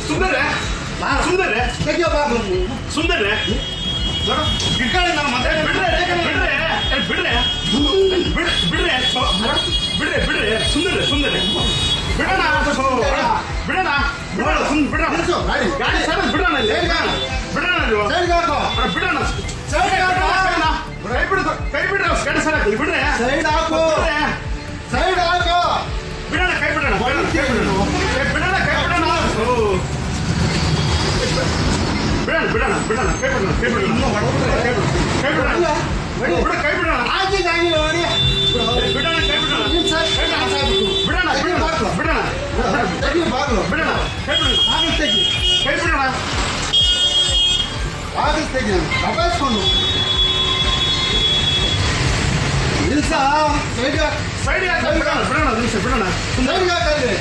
ಸುಂದರ ಸುಂದರ ತೆಗಿಯೋ ಬಾಗ್ಲು ಸುಂದರ ಈ ಕಡೆ ನಾನು ಮತ್ತೆ ಬಿಡ್ರೆ ಬಿಡ್ರೆ ಬಿಡ್ರೆ ಬಿಡ್ರೆ ಸುಂದರ ಸುಂದರ ಬಿಡೋಣ ಬಿಡೋಣ ಬಿಡೋಣ ಬಿಡೋಣ ಗಾಡಿ ಸರ್ ಬಿಡೋಣ ಬಿಡೋಣ ಬಿಡೋಣ ಕೈ ಬಿಡ್ರೆ ಗಾಡಿ ಸರ್ ಆಗ್ತದೆ ಬಿಡ್ರೆ ಸೈಡ್ ಹಾಕು ಸೈಡ್ ಹಾಕು ಬಿಡೋಣ ಕೈ ಬಿಡೋಣ ಬಿಡೋಣ ಕೈ ಬಿಡೋಣ ಬಿಡೋಣ ಬಿಡೋಣ ಕೈ ಬಿಡೋಣ ಕೈ ಬಿಡೋಣ ಕೈ ಬಿಡೋಣ ಆಗಿಲ್ಲ ಆಗಿಲ್ಲ ನೋಡಿ ಬಿಡೋಣ ಕೈ ಬಿಡೋಣ ಬಿಡೋಣ ಬಿಡೋಣ ತೆಗಿ ಬಾಗ್ಲು ಬಿಡೋಣ ಕೈ ಬಿಡೋಣ ಬಾಗಿಲು ತೆಗಿ ಕೈ ಬಿಡೋಣ ಬಾಗಿಲು ತೆಗಿ ದಬಾಯಿಸ್ಕೊಂಡು ನಿಲ್ಸ ಸೈಡ್ ಸೈಡ್ ಬಿಡೋಣ ಬಿಡೋಣ ನಿಮಿಷ ಬಿಡೋಣ ಸೈಡ್ ಹಾಕಲ್ಲಿ